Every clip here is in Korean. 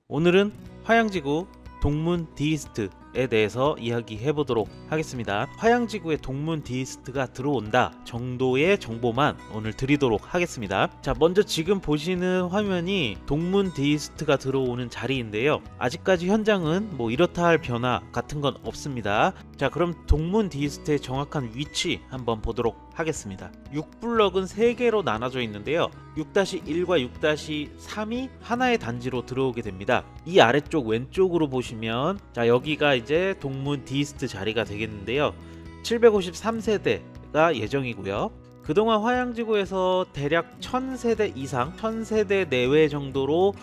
오늘은 화양지구 동문 디이스트에 대해서 이야기해 보도록 하겠습니다. 화양지구에 동문 디이스트가 들어온다 정도의 정보만 오늘 드리도록 하겠습니다. 자, 먼저 지금 보시는 화면이 동문 디이스트가 들어오는 자리인데요. 아직까지 현장은 뭐 이렇다 할 변화 같은 건 없습니다. 자, 그럼 동문 디이스트의 정확한 위치 한번 보도록 하겠습니다. 6블럭은 3개로 나눠져 있는데요. 6-1과 6-3이 하나의 단지로 들어오게 됩니다. 이 아래쪽 왼쪽으로 보시면 자, 여기가 이제 동문 디이스트 자리가 되겠는데요. 753세대가 예정이고요. 그동안 화양지구에서 대략 1000세대 이상, 1000세대 내외 정도로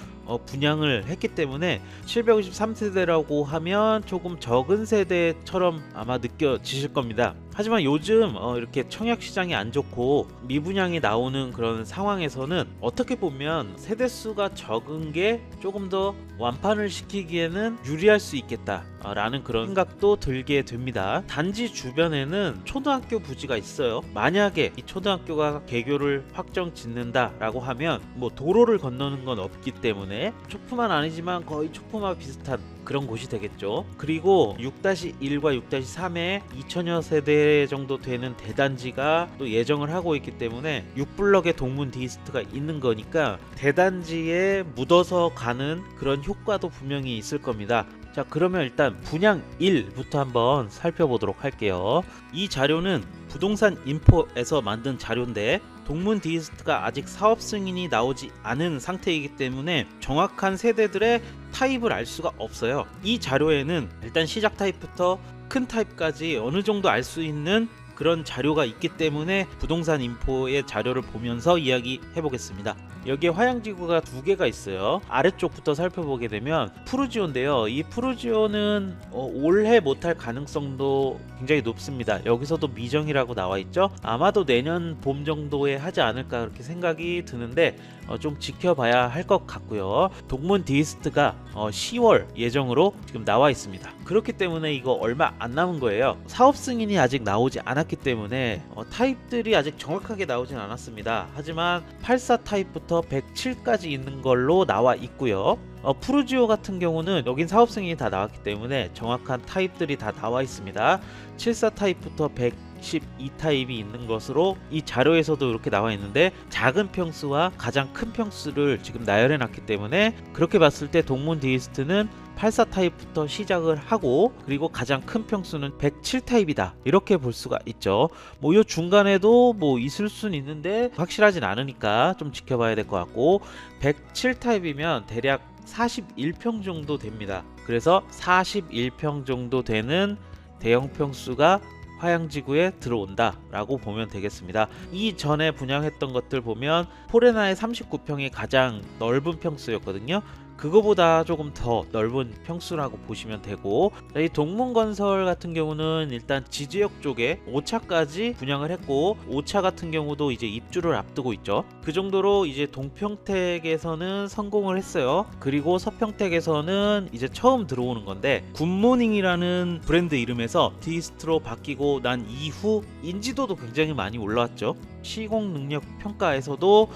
분양을 했기 때문에 753세대라고 하면 조금 적은 세대처럼 아마 느껴지실 겁니다. 하지만 요즘 이렇게 청약시장이 안 좋고 미분양이 나오는 그런 상황에서는 어떻게 보면 세대수가 적은 게 조금 더 완판을 시키기에는 유리할 수 있겠다 라는 그런 생각도 들게 됩니다. 단지 주변에는 초등학교 부지가 있어요. 만약에 이 초등학교가 개교를 확정 짓는다 라고 하면 뭐 도로를 건너는 건 없기 때문에 초품은 아니지만 거의 초품과 비슷한 그런 곳이 되겠죠. 그리고 6-1과 6-3에 2000여 세대 정도 되는 대단지가 또 예정을 하고 있기 때문에 6블럭의 동문 디이스트가 있는 거니까 대단지에 묻어서 가는 그런 효과도 분명히 있을 겁니다. 자, 그러면 일단 분양 1부터 한번 살펴보도록 할게요. 이 자료는 부동산 인포에서 만든 자료인데 동문 디이스트가 아직 사업 승인이 나오지 않은 상태이기 때문에 정확한 세대들의 타입을 알 수가 없어요. 이 자료에는 일단 시작 타입부터 큰 타입까지 어느 정도 알 수 있는 그런 자료가 있기 때문에 부동산 인포의 자료를 보면서 이야기해 보겠습니다. 여기에 화양지구가 2개가 있어요. 아래쪽부터 살펴보게 되면 푸르지오인데요. 이 푸르지오는 올해 못할 가능성도 굉장히 높습니다. 여기서도 미정이라고 나와 있죠. 아마도 내년 봄 정도에 하지 않을까 그렇게 생각이 드는데 좀 지켜봐야 할 것 같고요. 동문 디이스트가 10월 예정으로 지금 나와 있습니다. 그렇기 때문에 이거 얼마 안 남은 거예요. 사업 승인이 아직 나오지 않았기 때문에 타입들이 아직 정확하게 나오진 않았습니다. 하지만 84 타입부터 107까지 있는 걸로 나와 있고요. 푸르지오 같은 경우는 여긴 사업 승인이 다 나왔기 때문에 정확한 타입들이 다 나와 있습니다. 74 타입부터 112 타입이 있는 것으로 이 자료에서도 이렇게 나와 있는데 작은 평수와 가장 큰 평수를 지금 나열해 놨기 때문에 그렇게 봤을 때 동문 디이스트는 84 타입부터 시작을 하고 그리고 가장 큰 평수는 107 타입이다 이렇게 볼 수가 있죠. 뭐 이 중간에도 뭐 있을 수는 있는데 확실하진 않으니까 좀 지켜봐야 될 것 같고 107 타입이면 대략 41평 정도 됩니다. 그래서 41평 정도 되는 대형 평수가 화양지구에 들어온다 라고 보면 되겠습니다. 이전에 분양했던 것들 보면 포레나의 39평이 가장 넓은 평수였거든요. 그거보다 조금 더 넓은 평수라고 보시면 되고, 이 동문건설 같은 경우는 일단 지지역 쪽에 5차까지 분양을 했고 5차 같은 경우도 이제 입주를 앞두고 있죠. 그 정도로 이제 동평택에서는 성공을 했어요. 그리고 서평택에서는 이제 처음 들어오는 건데 굿모닝이라는 브랜드 이름에서 디이스트로 바뀌고 난 이후 인지도도 굉장히 많이 올라왔죠. 시공 능력 평가에서도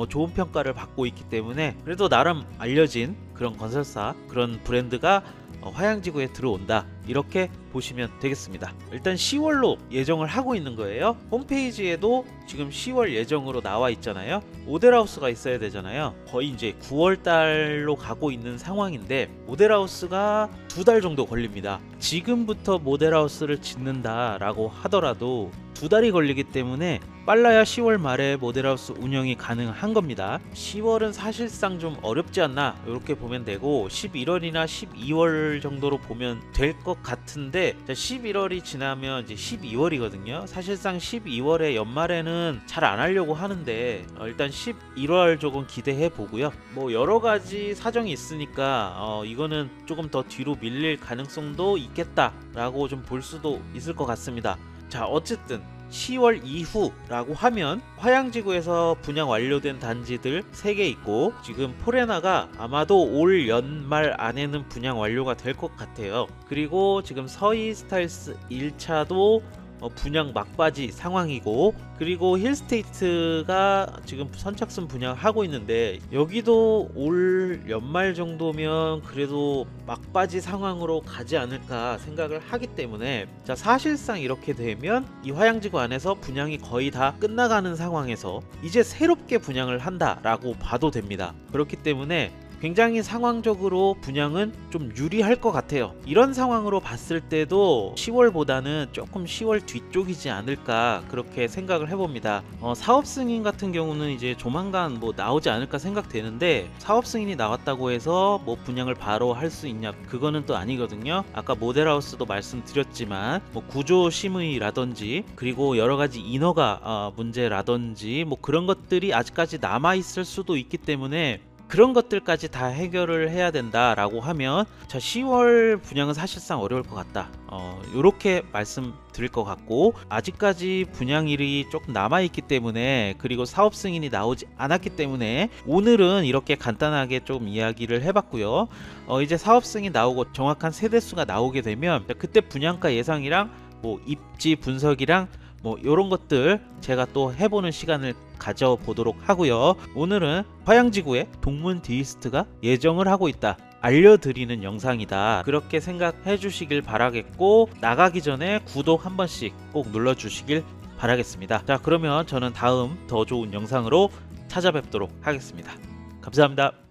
좋은 평가를 받고 있기 때문에 그래도 나름 알려진 그런 건설사, 그런 브랜드가 화양지구에 들어온다 이렇게 보시면 되겠습니다. 일단 10월로 예정을 하고 있는 거예요. 홈페이지에도 지금 10월 예정으로 나와 있잖아요. 모델하우스가 있어야 되잖아요. 거의 이제 9월달로 가고 있는 상황인데 모델하우스가 2달 정도 걸립니다. 지금부터 모델하우스를 짓는다 라고 하더라도 2달이 걸리기 때문에 빨라야 10월 말에 모델하우스 운영이 가능한 겁니다. 10월은 사실상 좀 어렵지 않나 이렇게 보면 되고 11월이나 12월 정도로 보면 될 것 같은데 11월이 지나면 이제 12월이거든요. 사실상 12월에 연말에는 잘 안 하려고 하는데 일단 11월 조금 기대해 보고요. 뭐 여러 가지 사정이 있으니까 이거는 조금 더 뒤로 밀릴 가능성도 있겠다라고 좀 볼 수도 있을 것 같습니다. 자, 어쨌든 10월 이후라고 하면 화양지구에서 분양 완료된 단지들 3개 있고 지금 포레나가 아마도 올 연말 안에는 분양 완료가 될 것 같아요. 그리고 지금 서희 스타일스 1차도 분양 막바지 상황이고, 그리고 힐스테이트가 지금 선착순 분양하고 있는데 여기도 올 연말 정도면 그래도 막바지 상황으로 가지 않을까 생각을 하기 때문에, 자, 사실상 이렇게 되면 이 화양지구 안에서 분양이 거의 다 끝나가는 상황에서 이제 새롭게 분양을 한다라고 봐도 됩니다. 그렇기 때문에 굉장히 상황적으로 분양은 좀 유리할 것 같아요. 이런 상황으로 봤을 때도 10월보다는 조금 10월 뒤쪽이지 않을까 그렇게 생각을 해봅니다. 사업 승인 같은 경우는 이제 조만간 뭐 나오지 않을까 생각되는데, 사업 승인이 나왔다고 해서 뭐 분양을 바로 할 수 있냐, 그거는 또 아니거든요. 아까 모델하우스도 말씀드렸지만 뭐 구조 심의라든지 그리고 여러 가지 인허가 문제라든지 뭐 그런 것들이 아직까지 남아 있을 수도 있기 때문에, 그런 것들까지 다 해결을 해야 된다라고 하면, 자, 10월 분양은 사실상 어려울 것 같다. 이렇게 말씀드릴 것 같고, 아직까지 분양일이 조금 남아있기 때문에, 그리고 사업 승인이 나오지 않았기 때문에 오늘은 이렇게 간단하게 좀 이야기를 해봤고요. 이제 사업 승인 나오고 정확한 세대수가 나오게 되면 그때 분양가 예상이랑 뭐 입지 분석이랑 뭐 이런 것들 제가 또 해보는 시간을 가져보도록 하고요. 오늘은 화양지구에 동문 디스트가 예정을 하고 있다, 알려드리는 영상이다, 그렇게 생각해 주시길 바라겠고, 나가기 전에 구독 한 번씩 꼭 눌러 주시길 바라겠습니다. 자, 그러면 저는 다음 더 좋은 영상으로 찾아뵙도록 하겠습니다. 감사합니다.